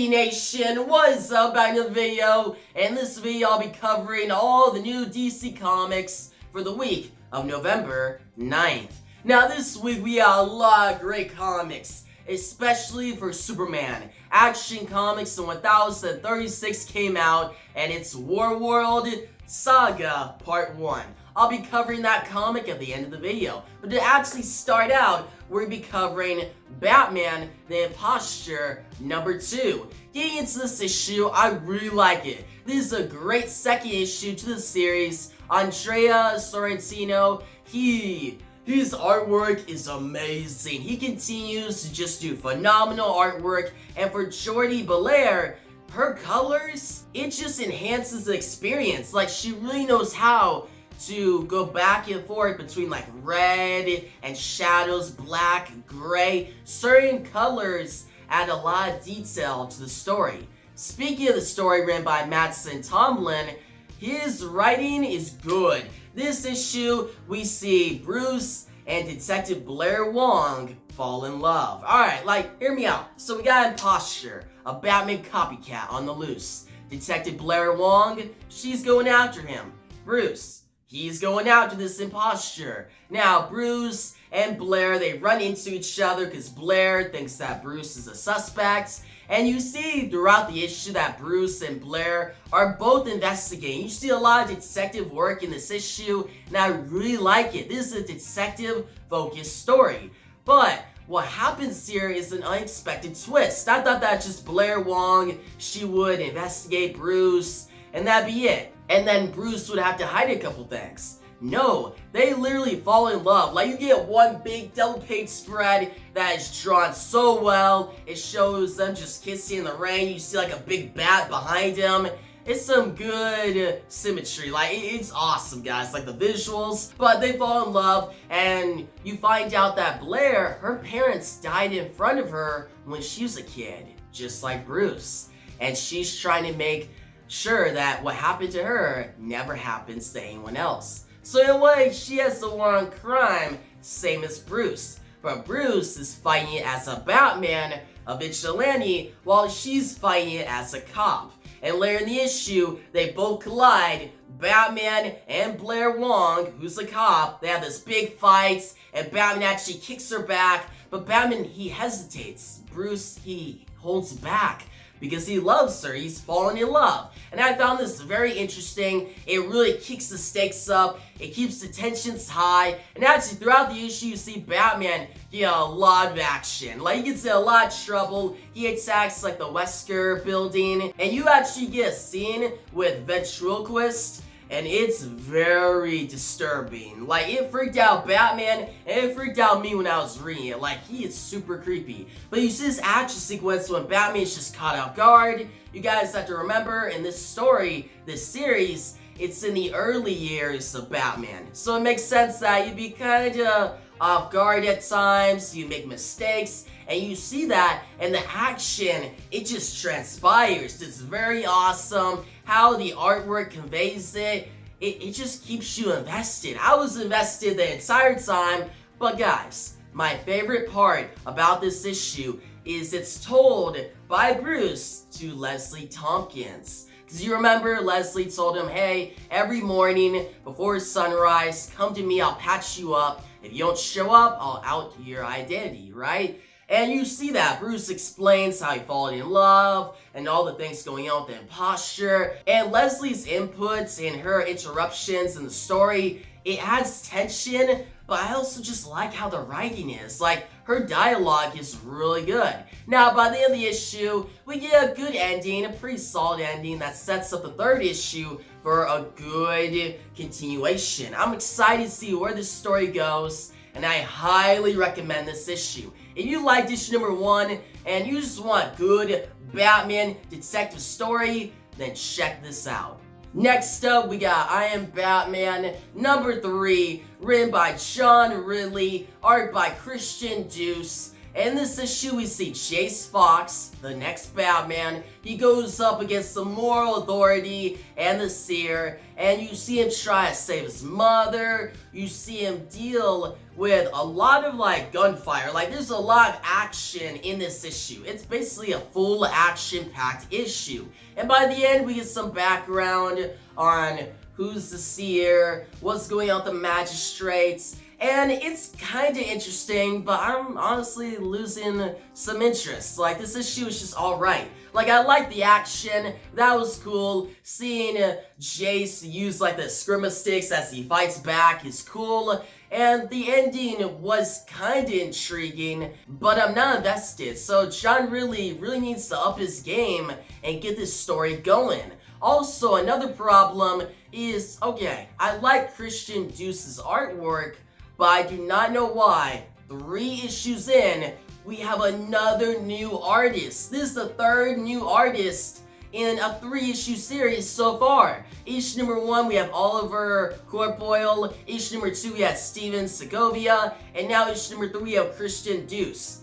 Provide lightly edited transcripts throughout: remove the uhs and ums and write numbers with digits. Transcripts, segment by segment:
DC Nation, what's up? Back in the video. In this video, I'll be covering all the new DC comics for the week of November 9th. Now, this week we got a lot of great comics, especially for Superman. Action Comics in 1036 came out, and it's Warworld Saga Part 1. I'll be covering that comic at the end of the video. But to actually start out, we're going to be covering Batman the Imposter number 2. Getting into this issue, I really like it. This is a great second issue to the series. Andrea Sorrentino, his artwork is amazing. He continues to just do phenomenal artwork. And for Jordi Belair, her colors, it just enhances the experience. Like, she really knows how to go back and forth between like red and shadows, black, gray. Certain colors add a lot of detail to the story. Speaking of the story written by Mattson Tomlin, his writing is good. This issue, we see Bruce and Detective Blair Wong fall in love. Alright, like, hear me out. So we got Imposter, a Batman copycat on the loose. Detective Blair Wong, she's going after him. Bruce, he's going after this imposter. Now, Bruce and Blair, they run into each other because Blair thinks that Bruce is a suspect. And you see throughout the issue that Bruce and Blair are both investigating. You see a lot of detective work in this issue, and I really like it. This is a detective-focused story. But what happens here is an unexpected twist. I thought that just Blair Wong, she would investigate Bruce, and that'd be it. And then Bruce would have to hide a couple things. No, they literally fall in love. Like, you get one big double-page spread that is drawn so well. It shows them just kissing in the rain. You see like a big bat behind them. It's some good symmetry. Like, it's awesome, guys. Like, the visuals. But they fall in love, and you find out that Blair, her parents died in front of her when she was a kid, just like Bruce. And she's trying to make sure that what happened to her never happens to anyone else. So in a way, she has the war on crime, same as Bruce. But Bruce is fighting it as a Batman, a vigilante, while she's fighting it as a cop. And later in the issue, they both collide. Batman and Blair Wong, who's a cop, they have this big fight, and Batman actually kicks her back. But Batman, he hesitates. Bruce, he holds back because he loves her. He's fallen in love. And I found this very interesting. It really kicks the stakes up. It keeps the tensions high. And actually, throughout the issue, you see Batman get a lot of action. Like, he gets in a lot of trouble. He attacks, like, the Wesker building. And you actually get a scene with Ventriloquist, and it's very disturbing. Like, it freaked out Batman, and it freaked out me when I was reading it. Like, he is super creepy. But you see this action sequence when Batman is just caught off guard. You guys have to remember, in this story, this series, it's in the early years of Batman. So it makes sense that you'd be kind of off guard at times, you make mistakes, and you see that, and the action, it just transpires. It's very awesome how the artwork conveys it. It just keeps you invested. I was invested the entire time, but guys, my favorite part about this issue is it's told by Bruce to Leslie Tompkins. Because you remember Leslie told him, hey, every morning before sunrise, come to me, I'll patch you up. If you don't show up, I'll out your identity, right? And you see that Bruce explains how he fallen in love and all the things going on with the imposter. And Leslie's inputs and her interruptions in the story, it adds tension, but I also just like how the writing is. Like, her dialogue is really good. Now, by the end of the issue, we get a good ending, a pretty solid ending that sets up the third issue for a good continuation. I'm excited to see where this story goes, and I highly recommend this issue. If you liked issue number 1 and you just want a good Batman detective story, then check this out. Next up, we got I Am Batman number 3, written by John Ridley, art by Christian Deuce. In this issue, we see Jace Fox, the next Batman. He goes up against the moral authority and the seer, and you see him try to save his mother. You see him deal with a lot of gunfire. There's a lot of action in this issue. It's basically a full action-packed issue. And by the end, we get some background on who's the seer, what's going on with the magistrates. And it's kind of interesting, but I'm honestly losing some interest. This issue is just alright. I like the action, that was cool. Seeing Jace use the scrimmage sticks as he fights back is cool. And the ending was kind of intriguing, but I'm not invested. So John really needs to up his game and get this story going. Also, another problem is, okay, I like Christian Deuce's artwork, but I do not know why 3 issues in, we have another new artist. This is the 3rd new artist in a 3-issue series so far. Issue number 1, we have Oliver Corpoyle. Issue number 2, we have Steven Segovia. And now issue number 3, we have Christian Deuce.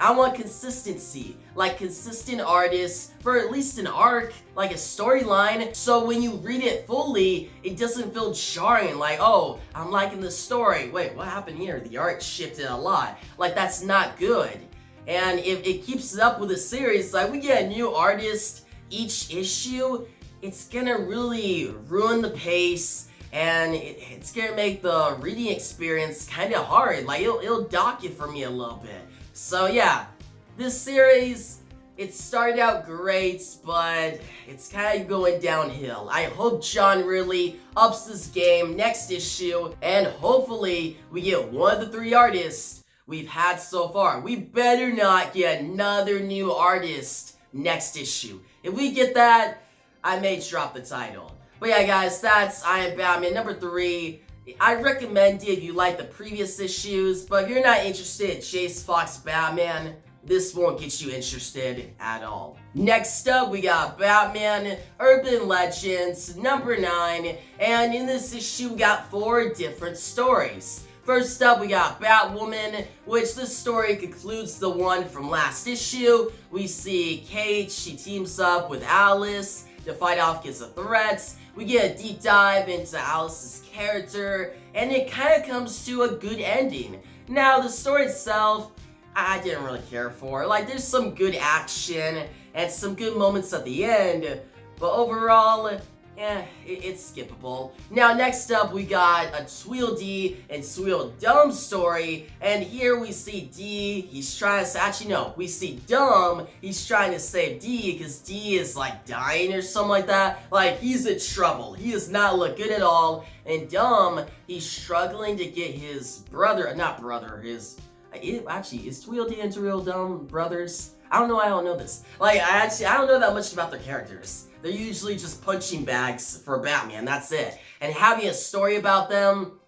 I want consistency, consistent artists for at least an arc, a storyline, so when you read it fully, it doesn't feel jarring, oh, I'm liking the story, wait, what happened here? The art shifted a lot, that's not good. And if it keeps it up with the series, we get a new artist each issue, it's gonna really ruin the pace, and it's gonna make the reading experience kinda hard, it'll dock it for me a little bit. So yeah, this series, it started out great, but it's kind of going downhill. I hope John really ups his game next issue, and hopefully we get one of the 3 artists we've had so far. We better not get another new artist next issue. If we get that, I may drop the title. But yeah guys, that's I Am Batman number 3. I recommend it if you like the previous issues, but if you're not interested in Jace Fox Batman, this won't get you interested at all. Next up, we got Batman Urban Legends number 9, and in this issue, we got 4 different stories. First up, we got Batwoman, which this story concludes the one from last issue. We see Kate, she teams up with Alice to fight off against the threats. We get a deep dive into Alice's character, and it kind of comes to a good ending. Now, the story itself, I didn't really care for. There's some good action and some good moments at the end, but overall, it's skippable. Now, next up, we got a Tweedledee and Tweedledum story, and here we see D, he's trying to, actually no, we see Dumb, he's trying to save D, because D is dying or something like that. He's in trouble, he does not look good at all, and Dumb, he's struggling to get his brother, actually, is Tweedledee and Tweedledum brothers? I don't know why I don't know this. I don't know that much about their characters. They're usually just punching bags for Batman, that's it. And having a story about them,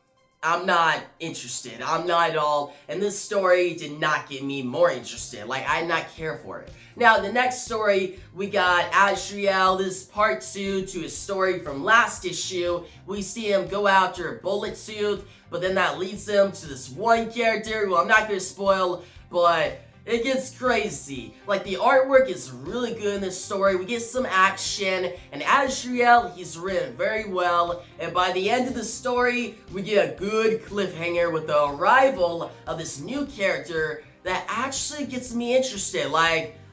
I'm not interested. I'm not at all. And this story did not get me more interested. I did not care for it. Now, the next story, we got Azrael. This is part 2 to his story from last issue. We see him go after Bullettooth, but then that leads him to this one character who I'm not going to spoil, but it gets crazy. The artwork is really good in this story. We get some action, and Azrael, he's written very well. And by the end of the story, we get a good cliffhanger with the arrival of this new character that actually gets me interested.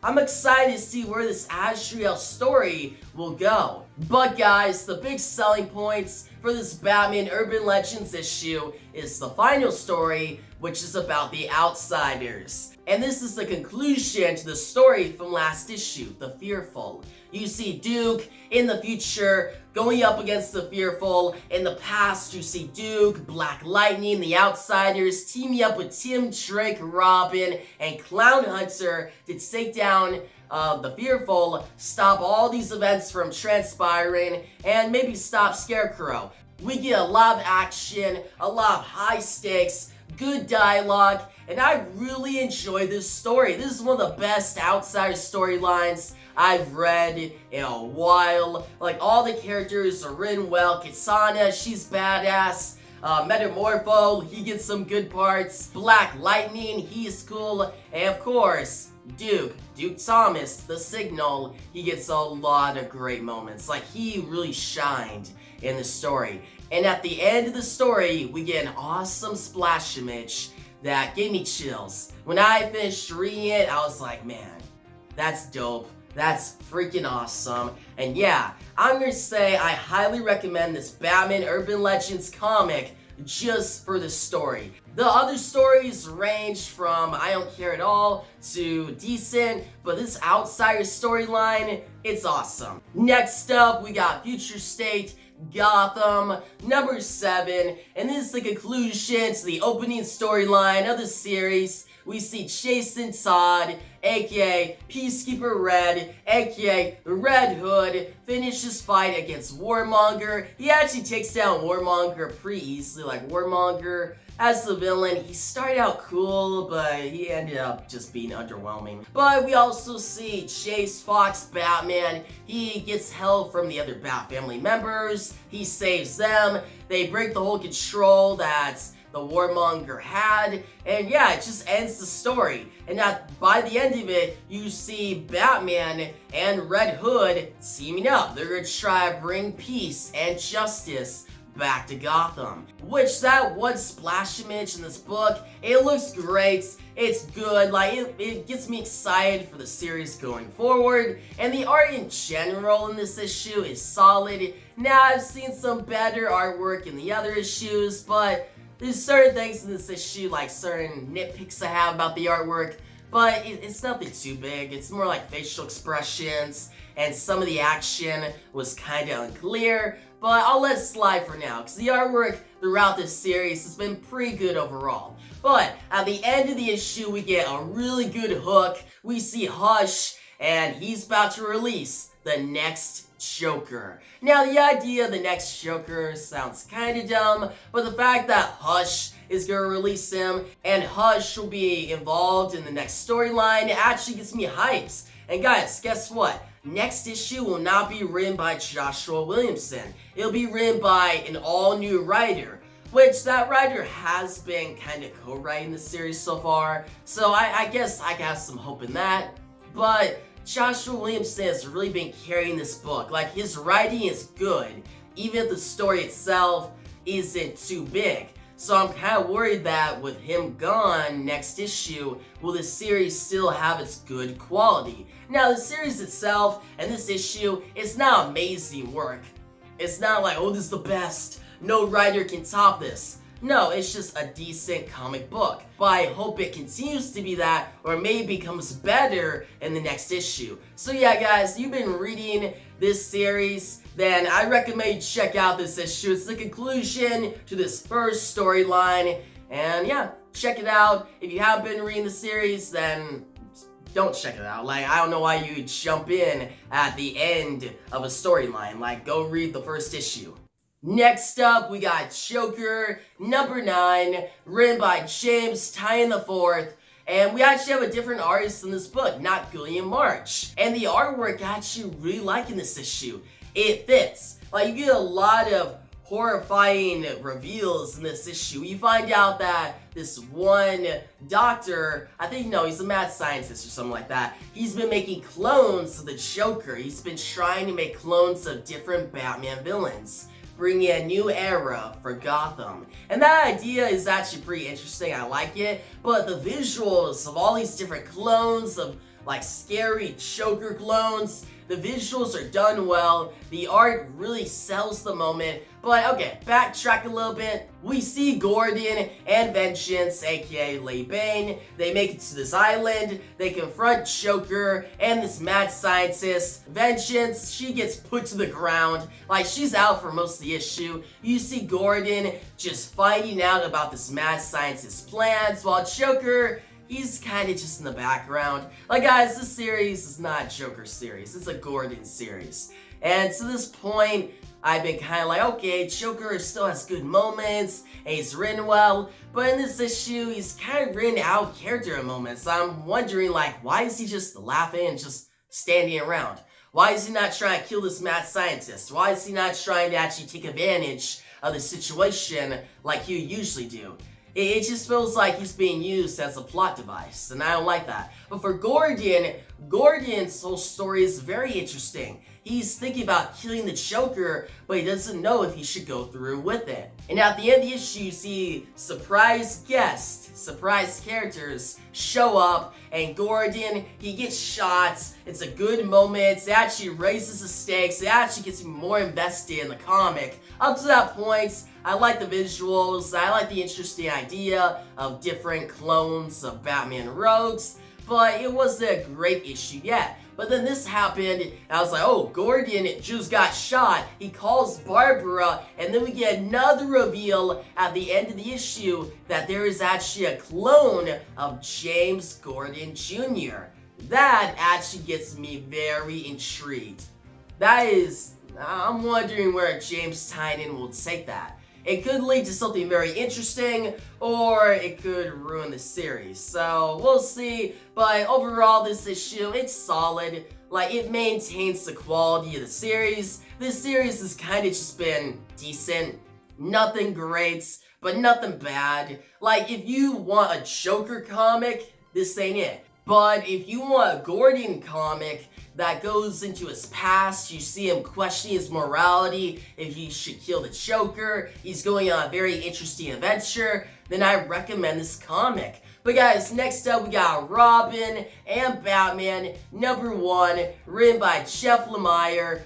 I'm excited to see where this Azrael story will go. But guys, the big selling points for this Batman Urban Legends issue is the final story, which is about the Outsiders. And this is the conclusion to the story from last issue, The Fearful. You see Duke in the future going up against the Fearful. In the past, you see Duke, Black Lightning, the Outsiders teaming up with Tim Drake, Robin, and Clown Hunter to take down the Fearful, stop all these events from transpiring, and maybe stop Scarecrow. We get a lot of action, a lot of high stakes, good dialogue, and I really enjoy this story. This is one of the best Outsider storylines I've read in a while. All the characters are written well. Kitana, she's badass. Metamorpho, he gets some good parts. Black Lightning, he's cool. And of course, Duke Thomas, the Signal, he gets a lot of great moments. Like, he really shined in the story. And at the end of the story, we get an awesome splash image that gave me chills. When I finished reading it, I was like, man, that's dope. That's freaking awesome. And yeah, I'm gonna say I highly recommend this Batman Urban Legends comic just for the story. The other stories range from I don't care at all to decent, but this Outsider storyline, it's awesome. Next up, we got Future State Gotham, number 7, and this is the conclusion to the opening storyline of the series. We see Jason Todd, aka Peacekeeper Red, aka Red Hood, finish his fight against Warmonger. He actually takes down Warmonger pretty easily. Like, Warmonger, as the villain, he started out cool, but he ended up just being underwhelming. But we also see Chase Fox Batman. He gets help from the other Bat family members. He saves them. They break the whole control that the Warmonger had, and yeah, it just ends the story. And by the end of it, you see Batman and Red Hood teaming up. They're gonna try to bring peace and justice back to Gotham. Which, that one splash image in this book, it looks great. It's good. Like, it gets me excited for the series going forward. And the art in general in this issue is solid. Now, I've seen some better artwork in the other issues, but there's certain things in this issue, like certain nitpicks I have about the artwork, but it's nothing too big. It's more like facial expressions, and some of the action was kind of unclear, but I'll let it slide for now, because the artwork throughout this series has been pretty good overall. But at the end of the issue, we get a really good hook. We see Hush, and he's about to release the next Joker. Now, the idea of the next Joker sounds kinda dumb, but the fact that Hush is gonna release him and Hush will be involved in the next storyline actually gets me hyped. And guys, guess what? Next issue will not be written by Joshua Williamson. It'll be written by an all-new writer, which that writer has been kinda co-writing the series so far, so I guess I can have some hope in that. But Joshua Williamson has really been carrying this book. Like, his writing is good, even if the story itself isn't too big. So I'm kind of worried that with him gone next issue, will the series still have its good quality? Now, the series itself and this issue, it's not amazing work. It's not like, oh, this is the best. No writer can top this. No, it's just a decent comic book. But I hope it continues to be that, or maybe becomes better in the next issue. So yeah, guys, you've been reading this series, then I recommend you check out this issue. It's the conclusion to this first storyline. And yeah, check it out. If you haven't been reading the series, then don't check it out. Like, I don't know why you jump in at the end of a storyline. Like, go read the first issue. Next up, we got Joker, number 9, written by James Tynion IV. And we actually have a different artist in this book, not Gillian March. And the artwork I actually really like in this issue. It fits. Like, you get a lot of horrifying reveals in this issue. You find out that this one doctor, I think, no, he's a mad scientist or something like that. He's been making clones of the Joker. He's been trying to make clones of different Batman villains, bringing a new era for Gotham. And that idea is actually pretty interesting. I like it. But the visuals of all these different clones of like scary Joker clones, the visuals are done well. The art really sells the moment. But okay, backtrack a little bit. We see Gordon and Vengeance, aka Lady Bane. They make it to this island. They confront Joker and this mad scientist. Vengeance, she gets put to the ground. Like, she's out for most of the issue. You see Gordon just finding out about this mad scientist's plans, while Joker, he's kind of just in the background. Like, guys, this series is not a Joker series. It's a Gordon series. And to this point, I've been kind of like, okay, Joker still has good moments, and he's written well, but in this issue, he's kind of written out of character at moments. I'm wondering, like, why is he just laughing and just standing around? Why is he not trying to kill this mad scientist? Why is he not trying to actually take advantage of the situation like he usually do. It just feels like he's being used as a plot device, and I don't like that. But for Gordon's whole story is very interesting. He's thinking about killing the Joker, but he doesn't know if he should go through with it. And at the end of the issue, you see surprise characters show up, and Gordon, he gets shot. It's a good moment. It actually raises the stakes. It actually gets me more invested in the comic. Up to that point, I like the visuals. I like the interesting idea of different clones of Batman rogues, but it wasn't a great issue yet. But then this happened, and I was like, oh, Gordon just got shot. He calls Barbara, and then we get another reveal at the end of the issue that there is actually a clone of James Gordon Jr. That actually gets me very intrigued. I'm wondering where James Tynion will take that. It could lead to something very interesting, or it could ruin the series. So, we'll see. But overall, this issue, it's solid. Like, it maintains the quality of the series. This series has kind of just been decent. Nothing great, but nothing bad. Like, if you want a Joker comic, this ain't it. But if you want a Gordon comic that goes into his past, you see him questioning his morality, if he should kill the Joker, he's going on a very interesting adventure, then I recommend this comic. But guys, next up we got Robin and Batman #1, written by Jeff Lemire,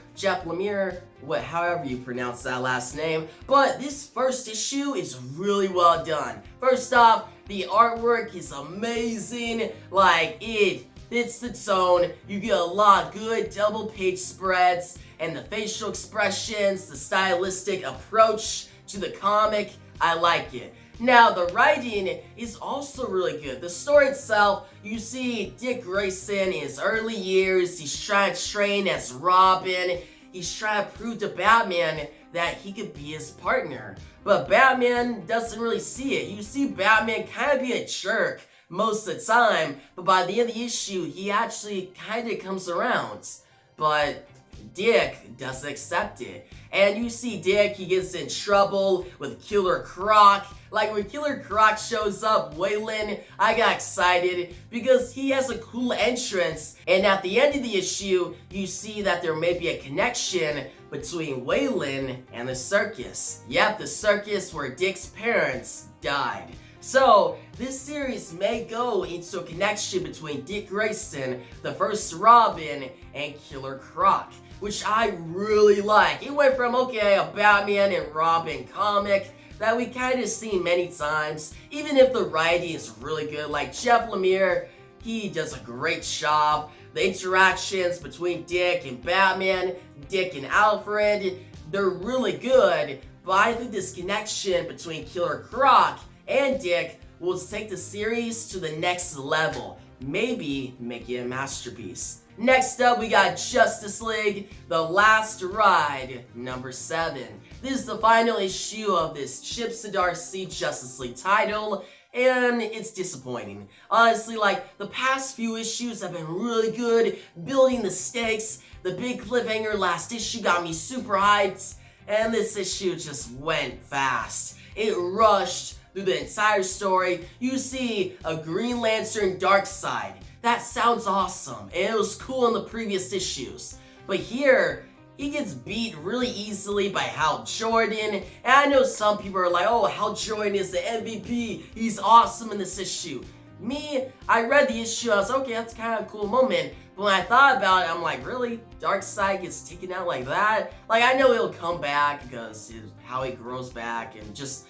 however you pronounce that last name. But this first issue is really well done. First off, the artwork is amazing. Like, it fits the tone. You get a lot of good double page spreads, and the facial expressions, the stylistic approach to the comic, I like it. Now, the writing is also really good. The story itself, you see Dick Grayson in his early years. He's trying to train as Robin. He's trying to prove to Batman that he could be his partner. But Batman doesn't really see it. You see Batman kind of be a jerk most of the time, but by the end of the issue, he actually kind of comes around. But Dick doesn't accept it. And you see Dick, he gets in trouble with Killer Croc. Like, when Killer Croc shows up, Waylon, I got excited because he has a cool entrance. And at the end of the issue, you see that there may be a connection between Waylon and the circus. Yep, the circus where Dick's parents died. So, this series may go into a connection between Dick Grayson, the first Robin, and Killer Croc, which I really like. It went from, okay, a Batman and Robin comic that we kind of seen many times, even if the writing is really good. Like, Jeff Lemire, he does a great job. The interactions between Dick and Batman, Dick and Alfred, they're really good, but I think this connection between Killer Croc and Dick will take the series to the next level, maybe make it a masterpiece. Next up, we got Justice League, The Last Ride, #7. This is the final issue of this Chip Zdarsky Justice League title, and it's disappointing. Honestly, like, the past few issues have been really good, building the stakes. The big cliffhanger last issue got me super hyped, and this issue just went fast. It rushed through the entire story. You see a Green Lantern Darkseid. That sounds awesome, and it was cool in the previous issues. But here, he gets beat really easily by Hal Jordan, and I know some people are like, oh, Hal Jordan is the MVP, he's awesome in this issue. Me, I read the issue, I was like, okay, that's kind of a cool moment, but when I thought about it, I'm like, really? Darkseid gets taken out like that? Like, I know he'll come back because how he grows back and just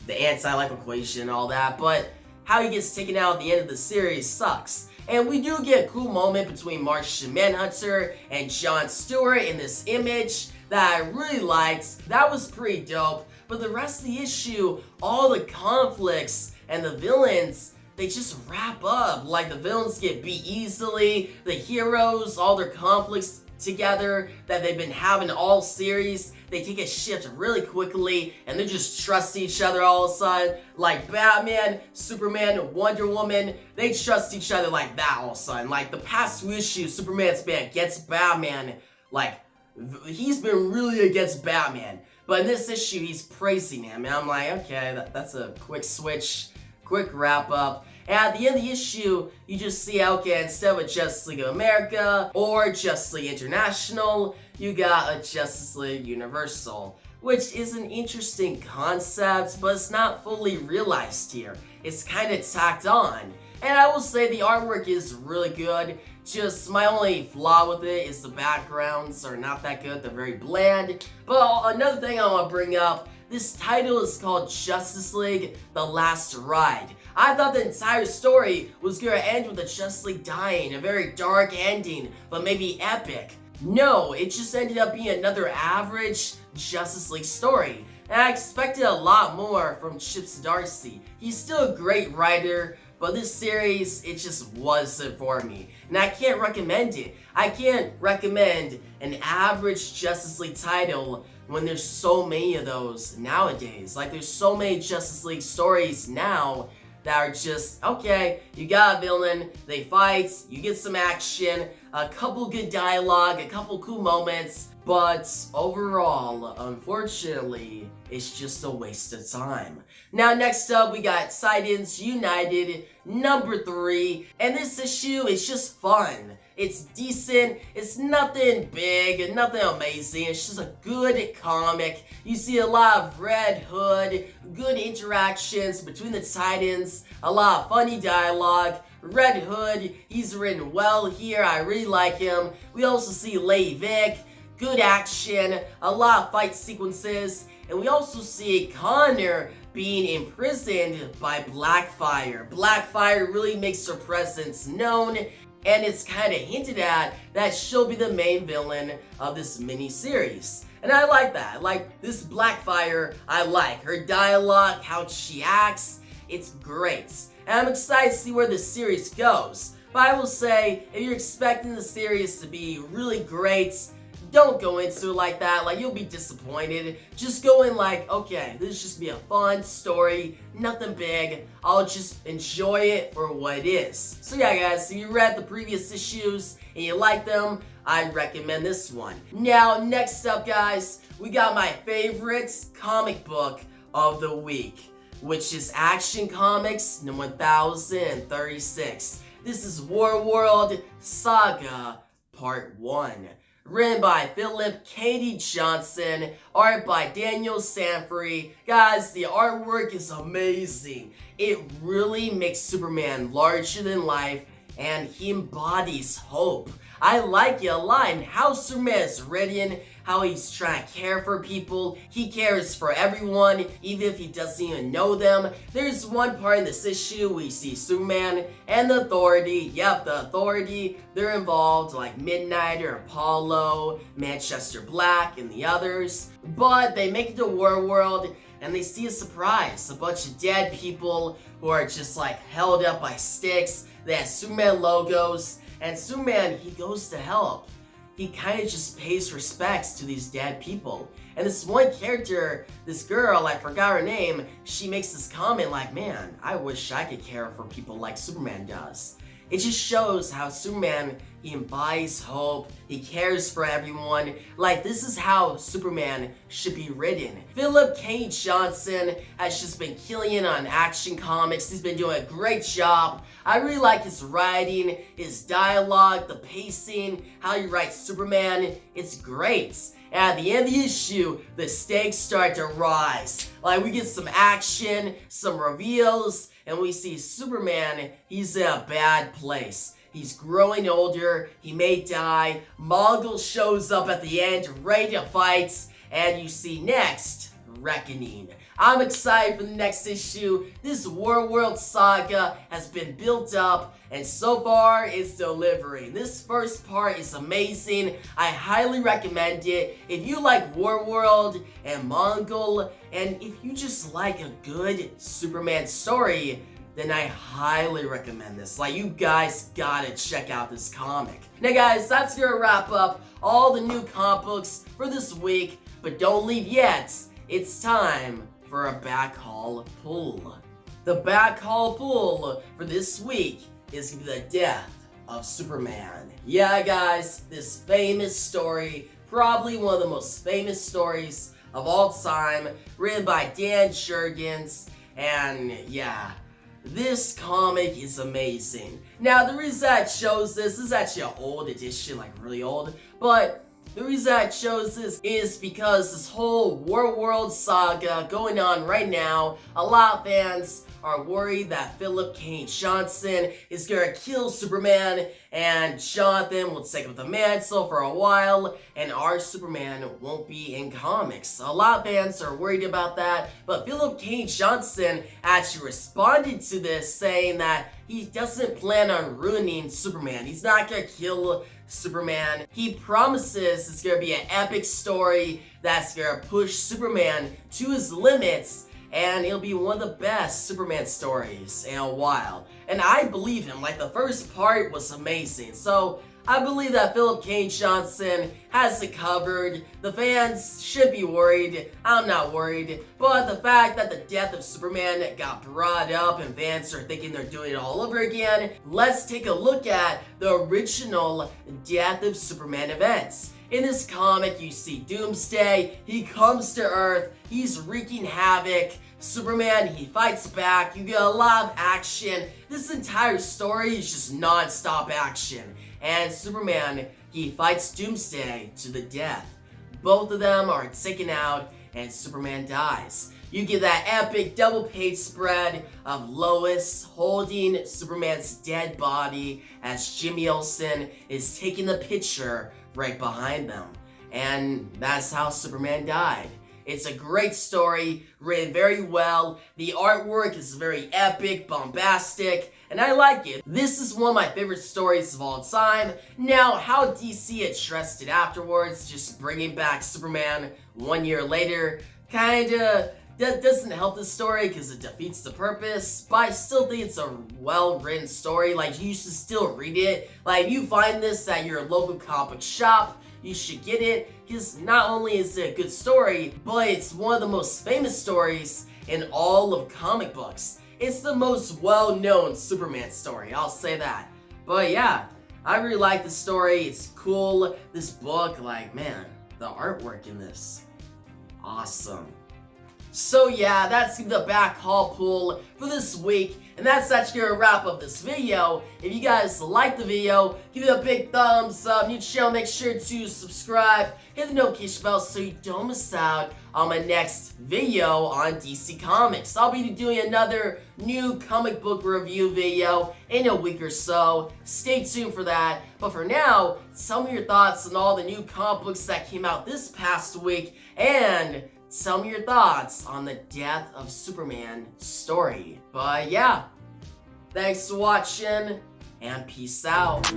the anti-life equation and all that, but how he gets taken out at the end of the series sucks. And we do get a cool moment between Martian Manhunter and John Stewart in this image that I really liked. That was pretty dope. But the rest of the issue, all the conflicts and the villains, they just wrap up. Like, the villains get beat easily. The heroes, all their conflicts together that they've been having all series, they take a shift really quickly and they just trust each other all of a sudden. Like Batman, Superman, Wonder Woman, they trust each other like that all of a sudden. Like, the past two issues, Superman's been against Batman. Like, he's been really against Batman. But in this issue, he's praising him, and I'm like, okay, that's a quick switch, quick wrap up. And at the end of the issue, you just see, okay, instead of a Justice League of America or Justice League International, you got a Justice League Universal, which is an interesting concept, but it's not fully realized here. It's kind of tacked on. And I will say the artwork is really good, just my only flaw with it is the backgrounds are not that good, they're very bland. But another thing I want to bring up, this title is called Justice League: The Last Ride. I thought the entire story was going to end with the Justice League dying, a very dark ending, but maybe epic. No, it just ended up being another average Justice League story. And I expected a lot more from Chip Zdarsky. He's still a great writer, but this series, it just wasn't for me. And I can't recommend it. I can't recommend an average Justice League title when there's so many of those nowadays. Like, there's so many Justice League stories now that are just, okay, you got a villain, they fight, you get some action, a couple good dialogue, a couple cool moments, but overall, unfortunately, it's just a waste of time. Now, next up, we got Titans United #3, and this issue is just fun. It's decent, it's nothing big, nothing amazing, it's just a good comic. You see a lot of Red Hood, good interactions between the Titans, a lot of funny dialogue. Red Hood, he's written well here, I really like him. We also see Lady Vic, good action, a lot of fight sequences, and we also see Connor being imprisoned by Blackfire. Blackfire really makes her presence known, and it's kind of hinted at that she'll be the main villain of this mini-series. And I like that. Like, this Blackfire, I like. Her dialogue, how she acts, it's great. And I'm excited to see where this series goes. But I will say, if you're expecting the series to be really great, don't go into it like that, like you'll be disappointed. Just go in like, okay, this is just be a fun story, nothing big, I'll just enjoy it for what it is. So yeah guys, if you read the previous issues and you like them, I recommend this one. Now next up guys, we got my favorite comic book of the week, which is Action Comics number 1036. This is Warworld Saga Part 1. Written by Philip K.D. Johnson, art by Daniel Sanfrey. Guys, the artwork is amazing. It really makes Superman larger than life, and he embodies hope. I like it a lot, and how Superman is written, how he's trying to care for people. He cares for everyone, even if he doesn't even know them. There's one part in this issue where you see Superman and the Authority. Yep, the Authority, they're involved, like Midnighter, Apollo, Manchester Black, and the others. But they make it to Warworld, and they see a surprise. A bunch of dead people who are just like held up by sticks. They have Superman logos, and Superman, he goes to help. He kind of just pays respects to these dead people. And this one character, this girl, I forgot her name, she makes this comment like, man, I wish I could care for people like Superman does. It just shows how Superman, he embodies hope, he cares for everyone. Like, this is how Superman should be written. Philip K. Johnson has just been killing it on Action Comics. He's been doing a great job. I really like his writing, his dialogue, the pacing, how he writes Superman. It's great. And at the end of the issue, the stakes start to rise. Like, we get some action, some reveals, and we see Superman, he's in a bad place. He's growing older, he may die, Mongol shows up at the end, ready to fight, and you see next, Reckoning. I'm excited for the next issue. This Warworld saga has been built up, and so far it's delivering. This first part is amazing. I highly recommend it. If you like Warworld and Mongol, and if you just like a good Superman story, then I highly recommend this. Like, you guys gotta check out this comic. Now guys, that's gonna wrap up all the new comic books for this week, but don't leave yet. It's time for a back haul pull. The back haul pull for this week is gonna be the death of Superman. Yeah guys, this famous story, probably one of the most famous stories of all time, written by Dan Jurgens, and yeah, this comic is amazing. Now, the reason I chose this is actually an old edition, like really old, but the reason I chose this is because this whole Warworld saga going on right now, a lot of fans are worried that Philip Kane Johnson is gonna kill Superman, and Jonathan will take up the mantle for a while, and our Superman won't be in comics. A lot of fans are worried about that, but Philip Kane Johnson actually responded to this, saying that he doesn't plan on ruining Superman. He's not gonna kill Superman. He promises it's gonna be an epic story that's gonna push Superman to his limits, and it'll be one of the best Superman stories in a while. And I believe him. Like, the first part was amazing. So I believe that Philip Kane Johnson has it covered. The fans should be worried. I'm not worried. But the fact that the death of Superman got brought up and fans are thinking they're doing it all over again, let's take a look at the original Death of Superman events. In this comic, you see Doomsday. He comes to Earth. He's wreaking havoc. Superman, he fights back. You get a lot of action. This entire story is just non-stop action. And Superman, he fights Doomsday to the death. Both of them are taken out, and Superman dies. You get that epic double-page spread of Lois holding Superman's dead body as Jimmy Olsen is taking the picture right behind them. And that's how Superman died. It's a great story, written very well. The artwork is very epic, bombastic, and I like it. This is one of my favorite stories of all time. Now, how DC addressed it afterwards, just bringing back Superman 1 year later, that doesn't help the story because it defeats the purpose, but I still think it's a well-written story. Like, you should still read it. Like, if you find this at your local comic shop, you should get it, because not only is it a good story, but it's one of the most famous stories in all of comic books. It's the most well-known Superman story, I'll say that. But yeah, I really like the story. It's cool. This book, like, man, the artwork in this, awesome. So yeah, that's the back haul pull for this week, and that's actually gonna wrap up this video. If you guys liked the video, give it a big thumbs up. New channel, make sure to subscribe, hit the notification bell so you don't miss out on my next video on DC Comics. I'll be doing another new comic book review video in a week or so. Stay tuned for that. But for now, tell me your thoughts on all the new comic books that came out this past week, and tell me your thoughts on the Death of Superman story. But yeah, thanks for watching, and peace out.